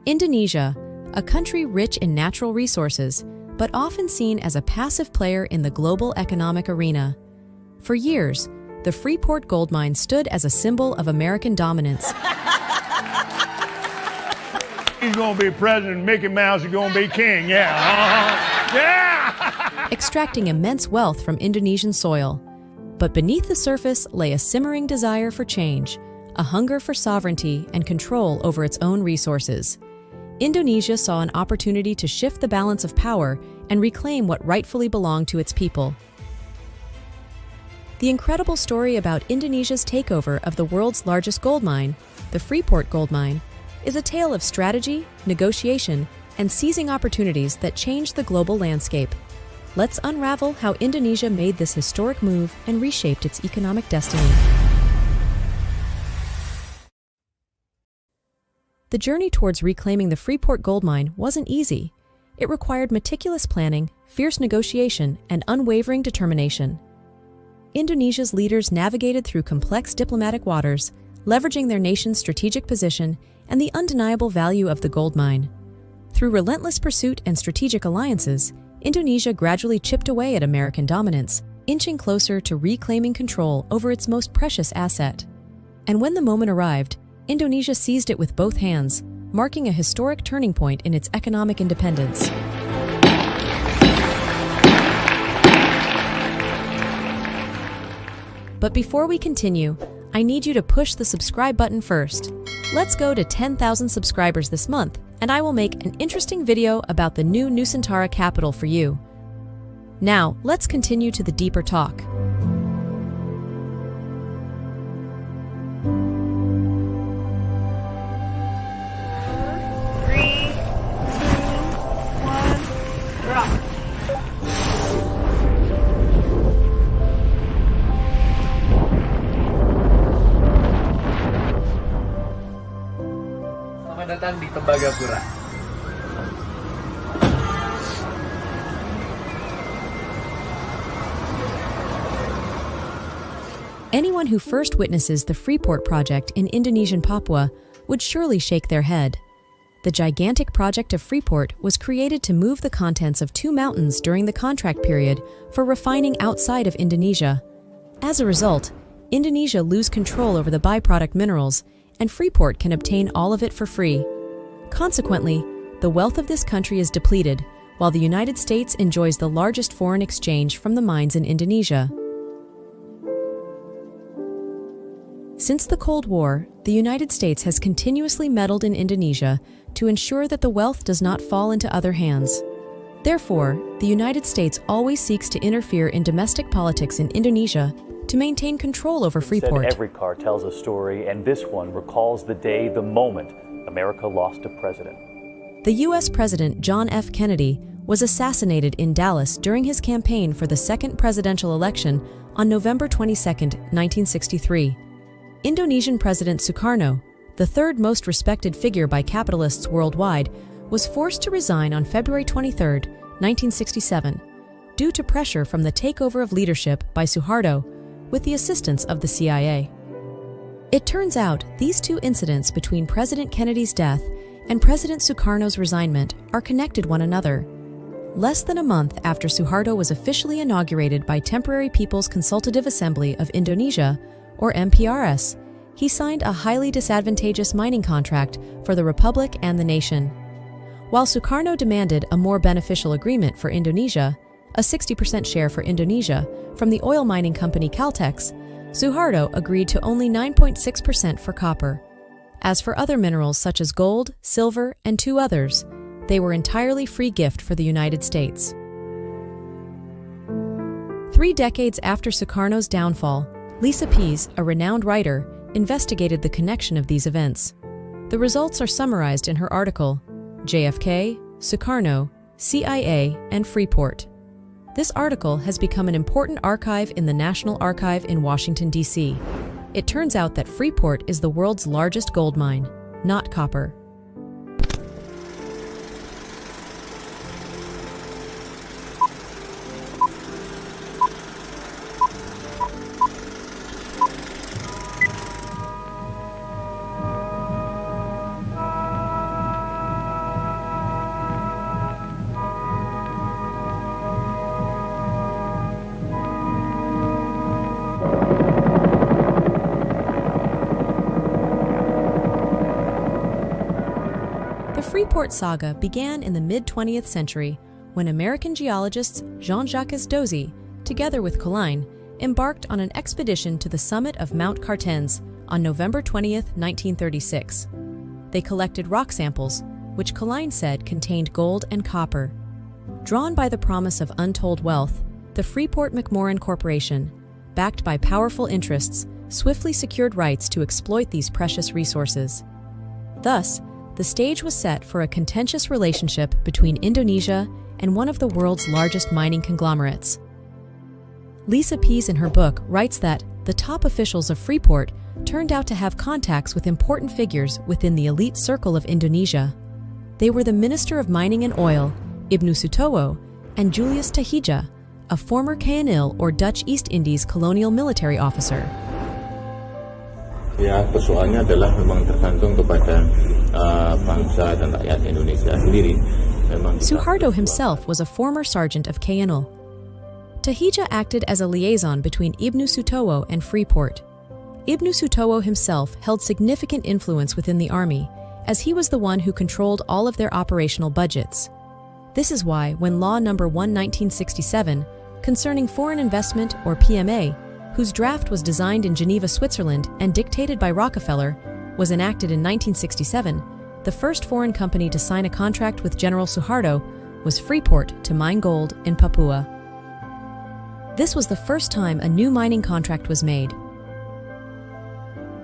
Indonesia, a country rich in natural resources, but often seen as a passive player in the global economic arena. For years, the Freeport gold mine stood as a symbol of American dominance. He's going to be president, Mickey Mouse is going to be king, yeah. Yeah! Extracting immense wealth from Indonesian soil. But beneath the surface lay a simmering desire for change, a hunger for sovereignty and control over its own resources. Indonesia saw an opportunity to shift the balance of power and reclaim what rightfully belonged to its people. The incredible story about Indonesia's takeover of the world's largest gold mine, the Freeport gold mine, is a tale of strategy, negotiation, and seizing opportunities that changed the global landscape. Let's unravel how Indonesia made this historic move and reshaped its economic destiny. The journey towards reclaiming the Freeport gold mine wasn't easy. It required meticulous planning, fierce negotiation, and unwavering determination. Indonesia's leaders navigated through complex diplomatic waters, leveraging their nation's strategic position and the undeniable value of the gold mine. Through relentless pursuit and strategic alliances, Indonesia gradually chipped away at American dominance, inching closer to reclaiming control over its most precious asset. And when the moment arrived, Indonesia seized it with both hands, marking a historic turning point in its economic independence. But before we continue, I need you to push the subscribe button first. Let's go to 10,000 subscribers this month, and I will make an interesting video about the new Nusantara capital for you. Now, let's continue to the deeper talk. Datang di Tembagapura. Anyone who first witnesses the Freeport project in Indonesian Papua would surely shake their head. The gigantic project of Freeport was created to move the contents of 2 mountains during the contract period for refining outside of Indonesia. As a result, Indonesia loses control over the byproduct minerals, and Freeport can obtain all of it for free. Consequently, the wealth of this country is depleted, while the United States enjoys the largest foreign exchange from the mines in Indonesia. Since the Cold War, the United States has continuously meddled in Indonesia to ensure that the wealth does not fall into other hands. Therefore, the United States always seeks to interfere in domestic politics in Indonesia to maintain control over Freeport. Every car tells a story, and this one recalls the day, the moment America lost a president. The U.S. President John F. Kennedy was assassinated in Dallas during his campaign for the second presidential election on November 22, 1963. Indonesian President Sukarno, the third most respected figure by capitalists worldwide, was forced to resign on February 23, 1967, due to pressure from the takeover of leadership by Suharto, with the assistance of the CIA. It turns out these 2 incidents between President Kennedy's death and President Sukarno's resignment are connected one another. Less than a month after Suharto was officially inaugurated by Temporary People's Consultative Assembly of Indonesia, or MPRS, he signed a highly disadvantageous mining contract for the Republic and the nation. While Sukarno demanded a more beneficial agreement for Indonesia, a 60% share for Indonesia, from the oil mining company Caltex, Suharto agreed to only 9.6% for copper. As for other minerals such as gold, silver, and 2 others, they were entirely free gift for the United States. 3 decades after Sukarno's downfall, Lisa Pease, a renowned writer, investigated the connection of these events. The results are summarized in her article, JFK, Sukarno, CIA, and Freeport. This article has become an important archive in the National Archive in Washington, D.C. It turns out that Freeport is the world's largest gold mine, not copper. Freeport saga began in the mid-20th century when American geologists Jean-Jacques Dozy, together with Colline, embarked on an expedition to the summit of Mount Cartens on November 20th, 1936. They collected rock samples, which Colline said contained gold and copper. Drawn by the promise of untold wealth, the Freeport-McMoRan Corporation, backed by powerful interests, swiftly secured rights to exploit these precious resources. Thus, the stage was set for a contentious relationship between Indonesia and one of the world's largest mining conglomerates. Lisa Pease in her book writes that the top officials of Freeport turned out to have contacts with important figures within the elite circle of Indonesia. They were the Minister of Mining and Oil, Ibnu Sutowo, and Julius Tahija, a former KNIL or Dutch East Indies colonial military officer. Ya, persoalannya adalah memang tergantung kepada bangsa dan rakyat Indonesia sendiri. Suharto himself was a former sergeant of KNIL. Tahija acted as a liaison between Ibnu Sutowo and Freeport. Ibnu Sutowo himself held significant influence within the army, as he was the one who controlled all of their operational budgets. This is why, when Law No. 1/1967, concerning foreign investment, or PMA, whose draft was designed in Geneva, Switzerland, and dictated by Rockefeller, was enacted in 1967, the first foreign company to sign a contract with General Suharto was Freeport to mine gold in Papua. This was the first time a new mining contract was made.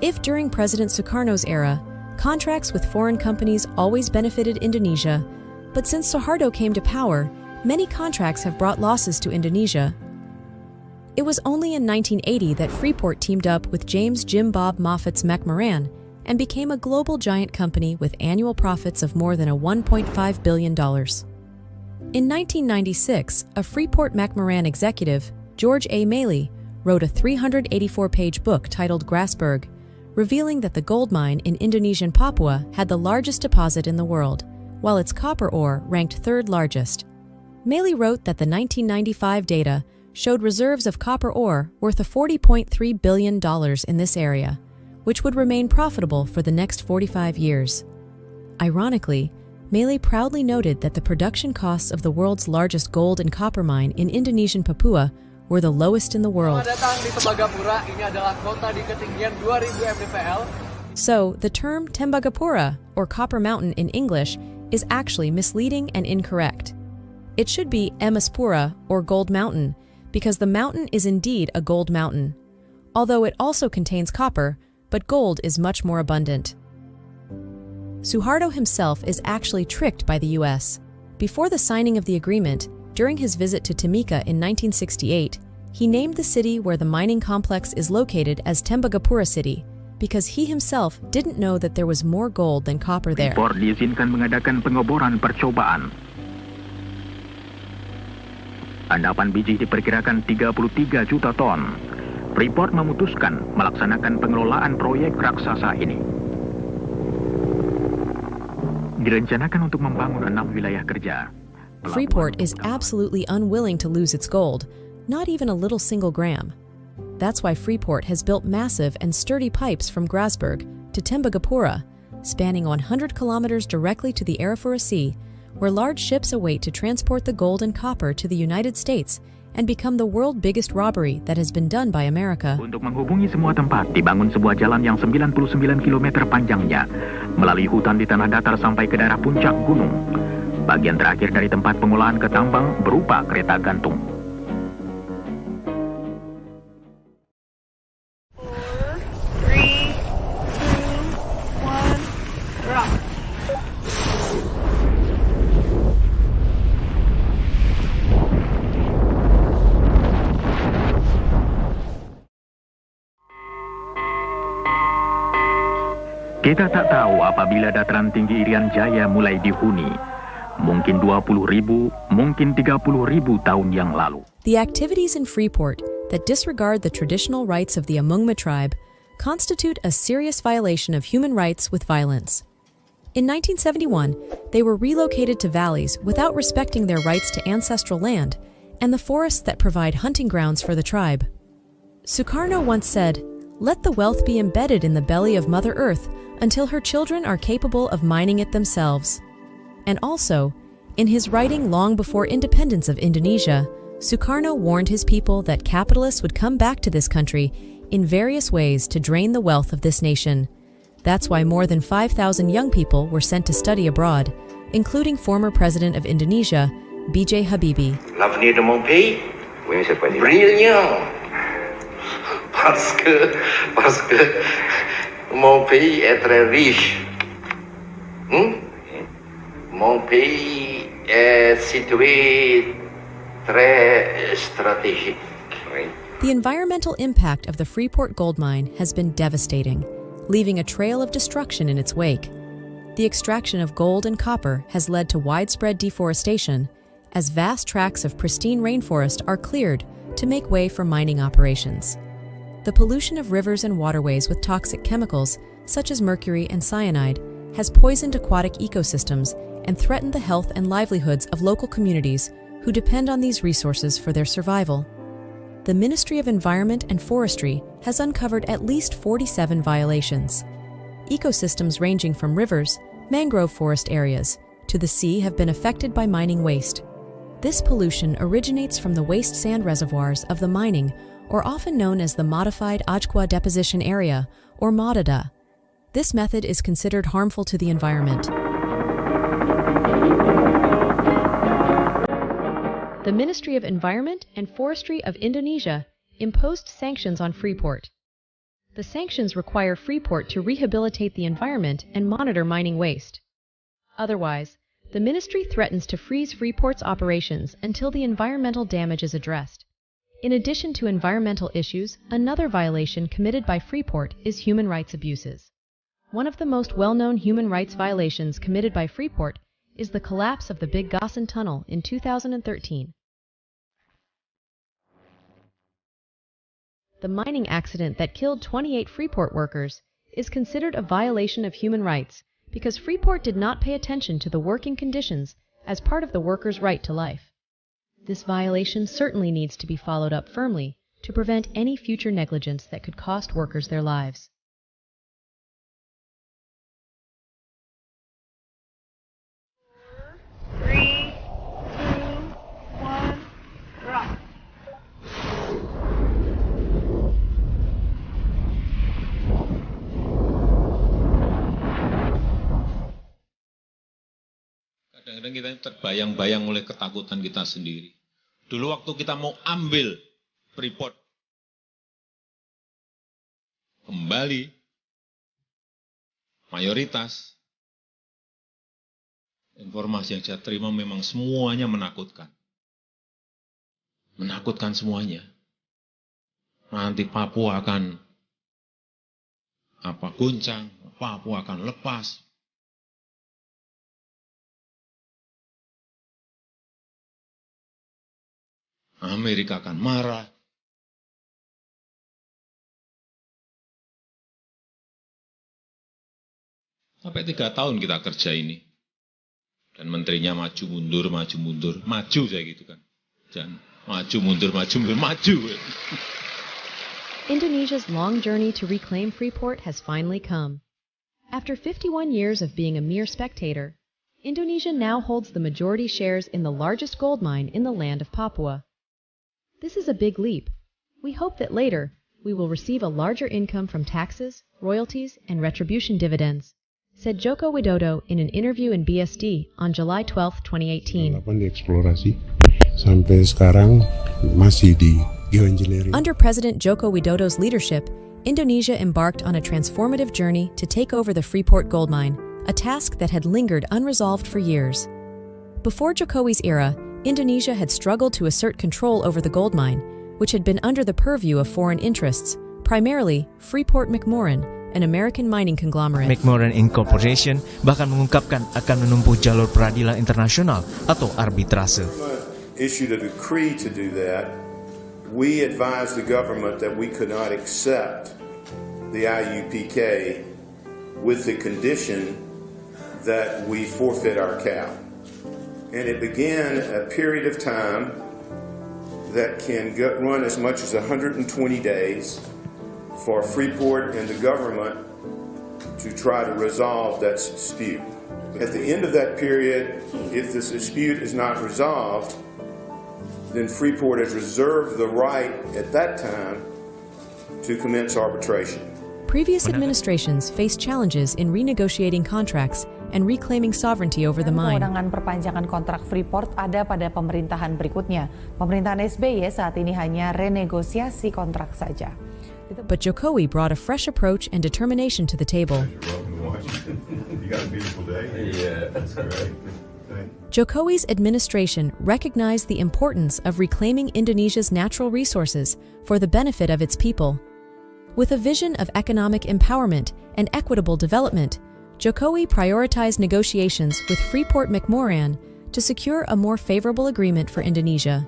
If during President Sukarno's era, contracts with foreign companies always benefited Indonesia, but since Suharto came to power, many contracts have brought losses to Indonesia. It was only in 1980 that Freeport teamed up with James Jim Bob Moffat's McMoRan and became a global giant company with annual profits of more than $1.5 billion. In 1996, a Freeport McMoRan executive, George A. Maley, wrote a 384-page book titled Grasberg, revealing that the gold mine in Indonesian Papua had the largest deposit in the world, while its copper ore ranked third largest. Maley wrote that the 1995 data showed reserves of copper ore worth $40.3 billion in this area, which would remain profitable for the next 45 years. Ironically, Maley proudly noted that the production costs of the world's largest gold and copper mine in Indonesian Papua were the lowest in the world. So, the term Tembagapura, or Copper Mountain in English, is actually misleading and incorrect. It should be Emaspura, or Gold Mountain, because the mountain is indeed a gold mountain, although it also contains copper, but gold is much more abundant. Suharto himself is actually tricked by the U.S. Before the signing of the agreement, during his visit to Timika in 1968, he named the city where the mining complex is located as Tembagapura City, because he himself didn't know that there was more gold than copper there. Freeport diizinkan mengadakan pengoboran percobaan. Endapan biji diperkirakan 33 juta ton. Freeport memutuskan melaksanakan pengelolaan proyek raksasa ini. Direncanakan untuk membangun 6 wilayah kerja. Freeport is absolutely unwilling to lose its gold, not even a little single gram. That's why Freeport has built massive and sturdy pipes from Grasberg to Tembagapura, spanning 100 kilometers directly to the Arafura Sea, where large ships await to transport the gold and copper to the United States and become the world's biggest robbery that has been done by America. Untuk menghubungi semua tempat, dibangun sebuah jalan yang 99 km panjangnya, melalui hutan di tanah datar sampai ke daerah puncak gunung. Bagian terakhir dari tempat pengolahan ke tambang berupa kereta gantung. Kita tak tahu apabila dataran tinggi Irian Jaya mulai dihuni. Mungkin 20.000, mungkin 30.000 tahun yang lalu. The activities in Freeport that disregard the traditional rights of the Amungma tribe constitute a serious violation of human rights with violence. In 1971, they were relocated to valleys without respecting their rights to ancestral land and the forests that provide hunting grounds for the tribe. Sukarno once said, "Let the wealth be embedded in the belly of Mother Earth until her children are capable of mining it themselves." And also, in his writing long before independence of Indonesia, Sukarno warned his people that capitalists would come back to this country in various ways to drain the wealth of this nation. That's why more than 5,000 young people were sent to study abroad, including former President of Indonesia, B.J. Habibie. L'avenir de mon pays, oui, Monsieur le Président, brillant, parce que mon pays est très riche. Mon pays est situé très stratégique. The environmental impact of the Freeport gold mine has been devastating, leaving a trail of destruction in its wake. The extraction of gold and copper has led to widespread deforestation, as vast tracts of pristine rainforest are cleared to make way for mining operations. The pollution of rivers and waterways with toxic chemicals, such as mercury and cyanide, has poisoned aquatic ecosystems and threatened the health and livelihoods of local communities who depend on these resources for their survival. The Ministry of Environment and Forestry has uncovered at least 47 violations. Ecosystems ranging from rivers, mangrove forest areas, to the sea have been affected by mining waste. This pollution originates from the waste sand reservoirs of the mining, or often known as the Modified Ajqua Deposition Area, or MODADA. This method is considered harmful to the environment. The Ministry of Environment and Forestry of Indonesia imposed sanctions on Freeport. The sanctions require Freeport to rehabilitate the environment and monitor mining waste. Otherwise, the ministry threatens to freeze Freeport's operations until the environmental damage is addressed. In addition to environmental issues, another violation committed by Freeport is human rights abuses. One of the most well-known human rights violations committed by Freeport is the collapse of the Big Gossan Tunnel in 2013. The mining accident that killed 28 Freeport workers is considered a violation of human rights because Freeport did not pay attention to the working conditions as part of the workers' right to life. This violation certainly needs to be followed up firmly to prevent any future negligence that could cost workers their lives. Kadang-kadang kita terbayang-bayang oleh ketakutan kita sendiri. Dulu waktu kita mau ambil Freeport kembali, mayoritas informasi yang saya terima memang semuanya menakutkan. Menakutkan semuanya. Nanti Papua akan guncang, Papua akan lepas. Amerika akan marah. Sampai 3 tahun kita kerja ini. Dan menterinya maju mundur. Maju saya gitu kan. Jangan maju mundur. Indonesia's long journey to reclaim Freeport has finally come. After 51 years of being a mere spectator, Indonesia now holds the majority shares in the largest gold mine in the land of Papua. This is a big leap. We hope that later we will receive a larger income from taxes, royalties, and retribution dividends, said Joko Widodo in an interview in BSD on July 12, 2018. Dieksplorasi sampai sekarang masih di geoengineering. Under President Joko Widodo's leadership, Indonesia embarked on a transformative journey to take over the Freeport gold mine, a task that had lingered unresolved for years. Before Jokowi's era, Indonesia had struggled to assert control over the gold mine, which had been under the purview of foreign interests, primarily Freeport-McMoRan, an American mining conglomerate. McMoRan Incorporation bahkan mengungkapkan akan menempuh jalur peradilan internasional atau arbitrase. Issued a decree to do that. We advised the government that we could not accept the IUPK with the condition that we forfeit our cow. And it began a period of time that can run as much as 120 days for Freeport and the government to try to resolve that dispute. At the end of that period, if this dispute is not resolved, then Freeport has reserved the right at that time to commence arbitration. Previous administrations faced challenges in renegotiating contracts and reclaiming sovereignty over the mine. Kewenangan perpanjangan kontrak Freeport ada pada pemerintahan berikutnya. Pemerintahan SBY saat ini hanya renegosiasi kontrak saja. But Jokowi brought a fresh approach and determination to the table. You got a beautiful day. Yeah, that's great. Jokowi's administration recognized the importance of reclaiming Indonesia's natural resources for the benefit of its people. With a vision of economic empowerment and equitable development, Jokowi prioritized negotiations with Freeport-McMoRan to secure a more favorable agreement for Indonesia.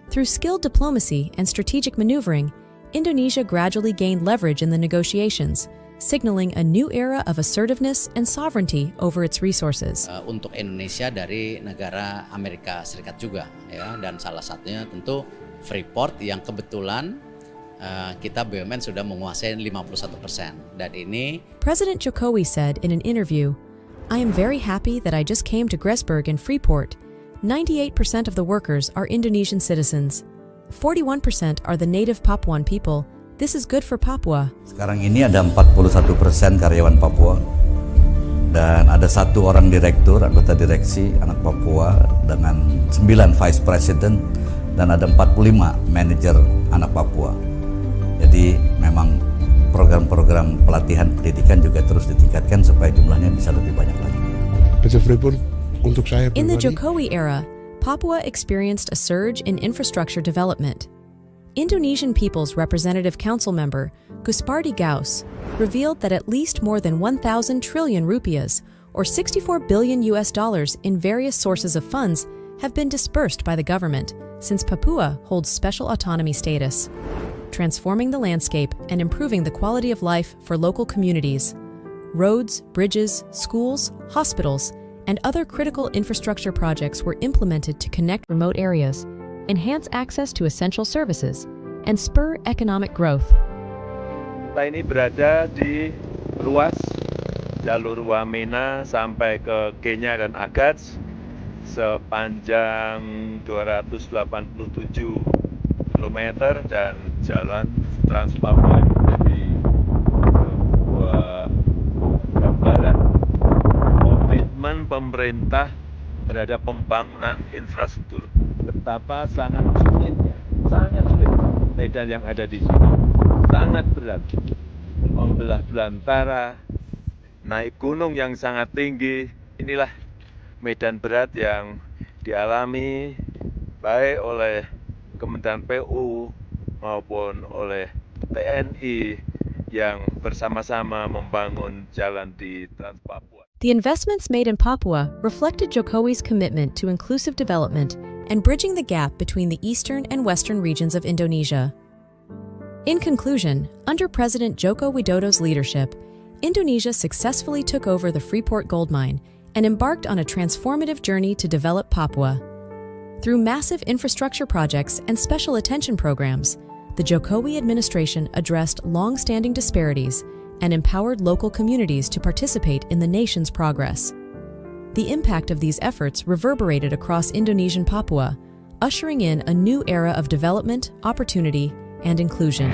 Through skilled diplomacy and strategic maneuvering, Indonesia gradually gained leverage in the negotiations, signaling a new era of assertiveness and sovereignty over its resources. Untuk Indonesia dari negara Amerika Serikat juga, ya, dan salah satunya tentu Freeport yang kebetulan kita BUMN sudah menguasai 51%. Dan ini President Jokowi said in an interview, "I am very happy that I just came to Gresberg and Freeport. 98% of the workers are Indonesian citizens. 41% are the native Papuan people. This is good for Papua." Sekarang ini ada 41% karyawan Papua dan ada 1 orang direktur, anggota direksi anak Papua dengan 9 vice president dan ada 45 manajer anak Papua. Jadi memang program-program pelatihan pendidikan juga terus ditingkatkan supaya jumlahnya bisa lebih banyak lagi. PT.Freeport untuk saya pribadi. In the Jokowi era, Papua experienced a surge in infrastructure development. Indonesian People's Representative Council member, Guspardi Gaus, revealed that at least more than 1,000 trillion rupiahs, or $64 billion in various sources of funds, have been dispersed by the government since Papua holds special autonomy status, transforming the landscape and improving the quality of life for local communities. Roads, bridges, schools, hospitals, and other critical infrastructure projects were implemented to connect remote areas, enhance access to essential services, and spur economic growth. Kita ini berada di ruas jalur Wamena sampai ke Kenya dan Agats sepanjang 287 km dan jalan Trans Papua menjadi sebuah gambaran komitmen pemerintah terhadap pembangunan infrastruktur. Betapa sangat sulit medan yang ada di sini. Sangat berat, membelah belantara, naik gunung yang sangat tinggi. Inilah medan berat yang dialami baik oleh Kementerian PU maupun oleh TNI yang bersama-sama membangun jalan di Trans Papua. The investments made in Papua reflected Jokowi's commitment to inclusive development and bridging the gap between the eastern and western regions of Indonesia. In conclusion, under President Joko Widodo's leadership, Indonesia successfully took over the Freeport gold mine and embarked on a transformative journey to develop Papua. Through massive infrastructure projects and special attention programs, the Jokowi administration addressed long-standing disparities and empowered local communities to participate in the nation's progress. The impact of these efforts reverberated across Indonesian Papua, ushering in a new era of development, opportunity, and inclusion.